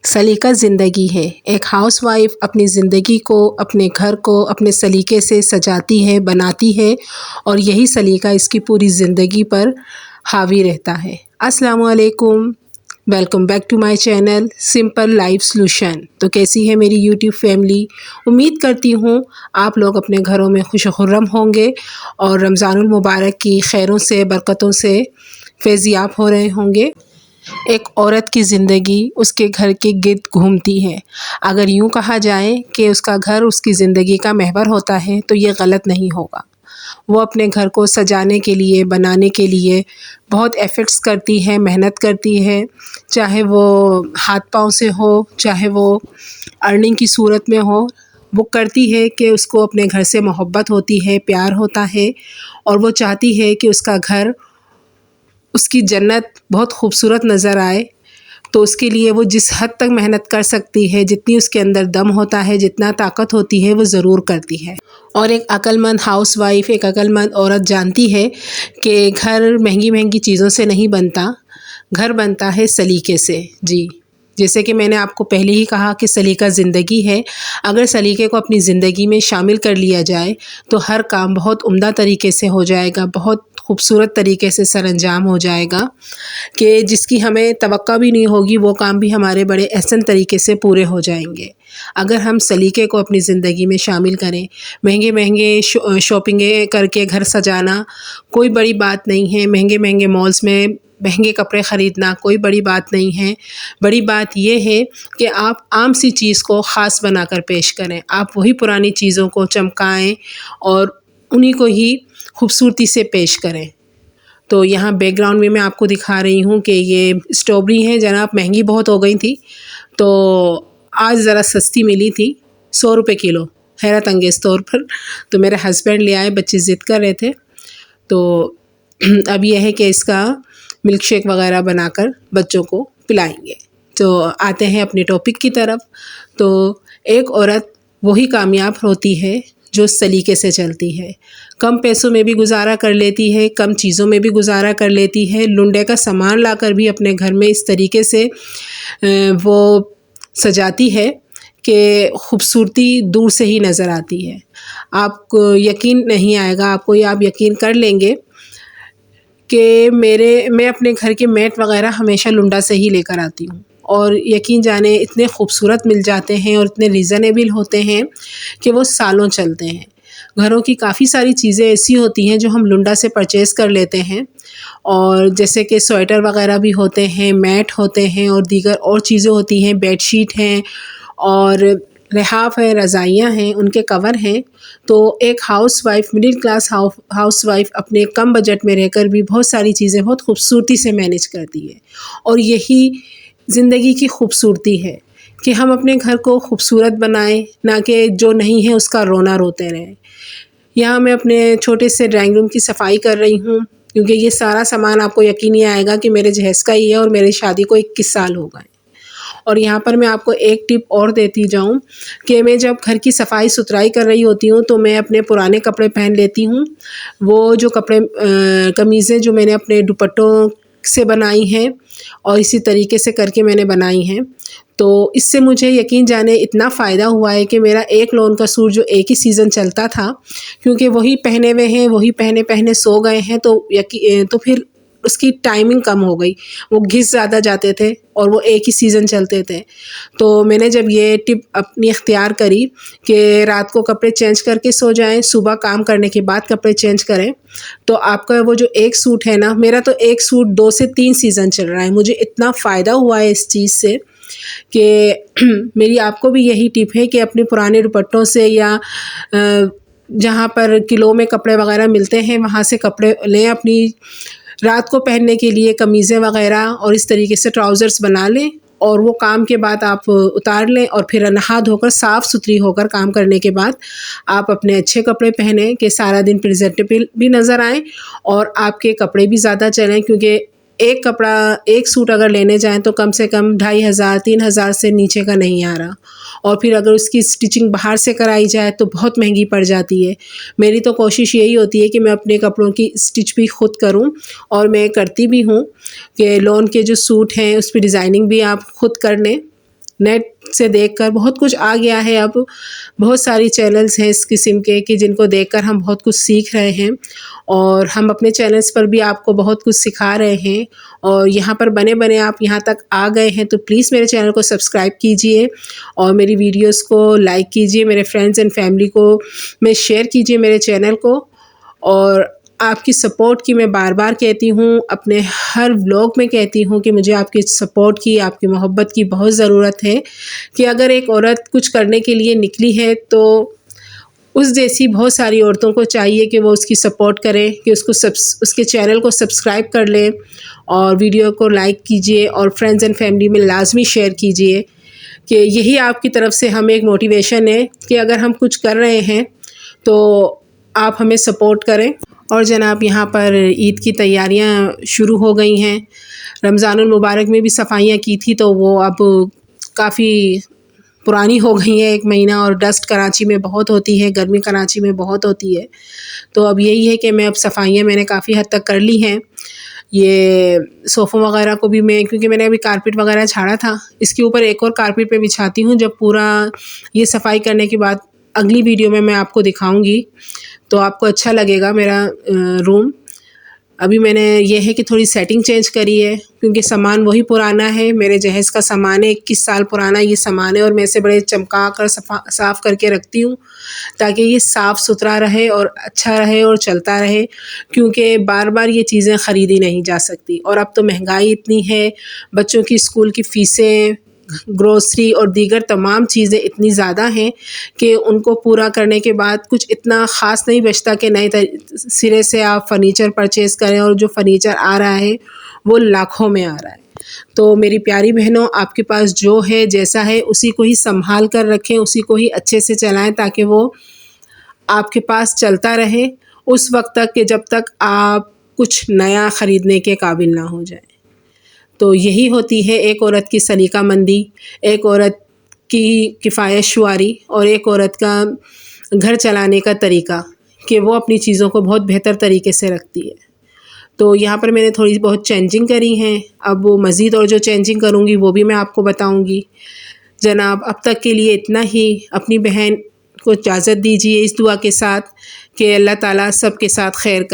सलीका ज़िंदगी है। एक हाउसवाइफ़ अपनी ज़िंदगी को, अपने घर को अपने सलीके से सजाती है, बनाती है और यही सलीका इसकी पूरी ज़िंदगी पर हावी रहता है। अस्सलामु अलैकुम, welcome back to my channel simple life solution. तो कैसी है मेरी यूट्यूब फैमिली? उम्मीद करती हूँ आप लोग अपने घरों में खुश खुर्रम होंगे और रमज़ानुल मुबारक की खैरों से, बरकतों से फैज़याब हो रहे होंगे। एक औरत की ज़िंदगी उसके घर के गिर्द घूमती है। अगर यूँ कहा जाए कि उसका घर उसकी ज़िंदगी का महवर होता है तो ये गलत नहीं होगा। वो अपने घर को सजाने के लिए, बनाने के लिए बहुत एफ़र्ट्स करती है, मेहनत करती है, चाहे वो हाथ पाँव से हो, चाहे वो अर्निंग की सूरत में हो। वो करती है कि उसको अपने घर से मोहब्बत होती है, प्यार होता है और वो चाहती है कि उसका घर, उसकी जन्नत बहुत खूबसूरत नज़र आए। तो उसके लिए वो जिस हद तक मेहनत कर सकती है, जितनी उसके अंदर दम होता है, जितना ताकत होती है, वो ज़रूर करती है। और एक अक्लमंद हाउसवाइफ़, एक अक्लमंद औरत जानती है कि घर महंगी महंगी चीज़ों से नहीं बनता, घर बनता है सलीके से। जी, जैसे कि मैंने आपको पहले ही कहा कि सलीका ज़िंदगी है। अगर सलीके को अपनी ज़िंदगी में शामिल कर लिया जाए तो हर काम बहुत उम्दा तरीके से हो जाएगा, बहुत खूबसूरत तरीके से सरअंजाम हो जाएगा कि जिसकी हमें तवक्का भी नहीं होगी, वो काम भी हमारे बड़े एहसन तरीके से पूरे हो जाएंगे। अगर हम सलीके को अपनी ज़िंदगी में शामिल करें, महंगे महंगे शॉपिंगें करके घर सजाना कोई बड़ी बात नहीं है, महंगे महंगे मॉल्स में महंगे कपड़े ख़रीदना कोई बड़ी बात नहीं है। बड़ी बात ये है कि आप आम सी चीज़ को ख़ास बनाकर पेश करें, आप वही पुरानी चीज़ों को चमकाएं और उन्हीं को ही खूबसूरती से पेश करें। तो यहाँ बैकग्राउंड में मैं आपको दिखा रही हूँ कि ये स्ट्रॉबेरी हैं जनाब, महंगी बहुत हो गई थी तो आज ज़रा सस्ती मिली थी, 100 रुपये किलो, हैरत अंगेज़ तौर पर। तो मेरे हस्बैंड ले आए, बच्चे ज़िद कर रहे थे। तो अब यह है कि इसका मिल्क शेक वग़ैरह बनाकर बच्चों को पिलाएंगे। तो आते हैं अपने टॉपिक की तरफ। तो एक औरत वही कामयाब होती है जो सलीके से चलती है, कम पैसों में भी गुजारा कर लेती है, कम चीज़ों में भी गुजारा कर लेती है, लुंडे का सामान लाकर भी अपने घर में इस तरीके से वो सजाती है कि खूबसूरती दूर से ही नज़र आती है। आपको यकीन नहीं आएगा, आपको ये आप यकीन कर लेंगे कि मैं अपने घर के मैट वग़ैरह हमेशा लुंडा से ही लेकर आती हूँ और यकीन जाने इतने खूबसूरत मिल जाते हैं और इतने रीज़नेबल होते हैं कि वो सालों चलते हैं। घरों की काफ़ी सारी चीज़ें ऐसी होती हैं जो हम लुंडा से परचेज़ कर लेते हैं, और जैसे कि स्वेटर वग़ैरह भी होते हैं, मैट होते हैं और दीगर और चीज़ें होती हैं, बेडशीट हैं और लिहाफ़ है, रज़ाइयाँ हैं, उनके कवर हैं। तो एक हाउसवाइफ़, मिडिल क्लास हाउसवाइफ़ अपने कम बजट में रहकर भी बहुत सारी चीज़ें बहुत खूबसूरती से मैनेज करती है। और यही ज़िंदगी की खूबसूरती है कि हम अपने घर को खूबसूरत बनाएं, ना कि जो नहीं है उसका रोना रोते रहें। यहाँ मैं अपने छोटे से ड्राइंग रूम की सफाई कर रही हूँ क्योंकि ये सारा सामान आपको यकीन नहीं आएगा कि मेरे जहेज का ही है और मेरी शादी को 21 साल हो गए। और यहाँ पर मैं आपको एक टिप और देती जाऊँ कि मैं जब घर की सफाई सुथराई कर रही होती हूँ तो मैं अपने पुराने कपड़े पहन लेती हूँ। वो जो कपड़े कमीज़ें जो मैंने अपने दुपट्टों से बनाई हैं और इसी तरीके से करके मैंने बनाई हैं, तो इससे मुझे यकीन जाने इतना फ़ायदा हुआ है कि मेरा एक लोन का सूट जो एक ही सीज़न चलता था, क्योंकि वही पहने हुए हैं, वही पहने पहने सो गए हैं, तो फिर उसकी टाइमिंग कम हो गई, वो घिस ज़्यादा जाते थे और वो एक ही सीज़न चलते थे। तो मैंने जब ये टिप अपनी इख्तियार करी कि रात को कपड़े चेंज करके सो जाएं, सुबह काम करने के बाद कपड़े चेंज करें, तो आपका वो जो एक सूट है ना, मेरा तो एक सूट 2 से 3 सीज़न चल रहा है। मुझे इतना फ़ायदा हुआ है इस चीज़ से कि मेरी आपको भी यही टिप है कि अपने पुराने दुपट्टों से या जहाँ पर किलो में कपड़े वग़ैरह मिलते हैं वहाँ से कपड़े लें, अपनी रात को पहनने के लिए कमीज़ें वग़ैरह, और इस तरीके से ट्राउज़र्स बना लें और वो काम के बाद आप उतार लें और फिर नहा धोकर साफ़ सुथरी होकर काम करने के बाद आप अपने अच्छे कपड़े पहनें कि सारा दिन प्रेजेंटेबल भी नज़र आएँ और आपके कपड़े भी ज़्यादा चलें। क्योंकि एक सूट अगर लेने जाएं तो कम से कम 2500 3000 से नीचे का नहीं आ रहा, और फिर अगर उसकी स्टिचिंग बाहर से कराई जाए तो बहुत महंगी पड़ जाती है। मेरी तो कोशिश यही होती है कि मैं अपने कपड़ों की स्टिच भी खुद करूं, और मैं करती भी हूं कि लॉन के जो सूट हैं उस पर डिज़ाइनिंग भी आप खुद कर लें। نیٹ سے دیکھ کر بہت کچھ آ گیا ہے. اب بہت ساری چینلز ہیں اس قسم کے کہ جن کو دیکھ کر ہم بہت کچھ سیکھ رہے ہیں, اور ہم اپنے چینلز پر بھی آپ کو بہت کچھ سکھا رہے ہیں, اور یہاں پر بنے بنے آپ یہاں تک آ گئے ہیں تو پلیز میرے چینل کو سبسکرائب کیجئے اور میری ویڈیوز کو لائک کیجئے, میرے فرینڈز اینڈ فیملی کو میں شیئر کیجئے میرے چینل کو. اور آپ کی سپورٹ کی میں بار بار کہتی ہوں, اپنے ہر ولاگ میں کہتی ہوں کہ مجھے آپ کی سپورٹ کی, آپ کی محبت کی بہت ضرورت ہے, کہ اگر ایک عورت کچھ کرنے کے لیے نکلی ہے تو اس جیسی بہت ساری عورتوں کو چاہیے کہ وہ اس کی سپورٹ کریں, کہ اس کے چینل کو سبسکرائب کر لیں اور ویڈیو کو لائک کیجئے اور فرینڈز اینڈ فیملی میں لازمی شیئر کیجئے, کہ یہی آپ کی طرف سے ہمیں ایک موٹیویشن ہے کہ اگر ہم کچھ کر رہے ہیں تو آپ ہمیں سپورٹ کریں. اور جناب یہاں پر عید کی تیاریاں شروع ہو گئی ہیں. رمضان المبارک میں بھی صفائیاں کی تھی تو وہ اب کافی پرانی ہو گئی ہیں, 1 مہینہ, اور ڈسٹ کراچی میں بہت ہوتی ہے, گرمی کراچی میں بہت ہوتی ہے. تو اب یہی ہے کہ میں اب صفائیاں میں نے کافی حد تک کر لی ہیں. یہ صوفوں وغیرہ کو بھی کیونکہ میں نے ابھی کارپیٹ وغیرہ جھاڑا تھا, اس کے اوپر ایک اور کارپیٹ پہ بچھاتی ہوں. جب پورا یہ صفائی کرنے کے بعد اگلی ویڈیو میں آپ کو دکھاؤں گی تو آپ کو اچھا لگے گا میرا روم. ابھی میں نے یہ ہے کہ تھوڑی سیٹنگ چینج کری ہے کیونکہ سامان وہی پرانا ہے, میرے جہیز کا سامان ہے, 21 سال پرانا یہ سامان ہے, اور میں اسے بڑے چمکا کر صاف کر کے رکھتی ہوں تاکہ یہ صاف ستھرا رہے اور اچھا رہے اور چلتا رہے, کیونکہ بار بار یہ چیزیں خریدی نہیں جا سکتی. اور اب تو مہنگائی اتنی ہے, بچوں کی اسکول کی فیسیں, گروسری اور دیگر تمام چیزیں اتنی زیادہ ہیں کہ ان کو پورا کرنے کے بعد کچھ اتنا خاص نہیں بچتا کہ نئے سرے سے آپ فرنیچر پرچیز کریں, اور جو فرنیچر آ رہا ہے وہ لاکھوں میں آ رہا ہے. تو میری پیاری بہنوں, آپ کے پاس جو ہے جیسا ہے اسی کو ہی سنبھال کر رکھیں, اسی کو ہی اچھے سے چلائیں تاکہ وہ آپ کے پاس چلتا رہے اس وقت تک کہ جب تک آپ کچھ نیا خریدنے کے قابل نہ ہو جائیں. تو یہی ہوتی ہے ایک عورت کی سلیقہ مندی, ایک عورت کی کفایت شعاری, اور ایک عورت کا گھر چلانے کا طریقہ, کہ وہ اپنی چیزوں کو بہت بہتر طریقے سے رکھتی ہے. تو یہاں پر میں نے تھوڑی بہت چینجنگ کری ہیں, اب وہ مزید اور جو چینجنگ کروں گی وہ بھی میں آپ کو بتاؤں گی. جناب اب تک کے لیے اتنا ہی. اپنی بہن کو اجازت دیجیے اس دعا کے ساتھ کہ اللہ تعالیٰ سب کے ساتھ خیر کرے.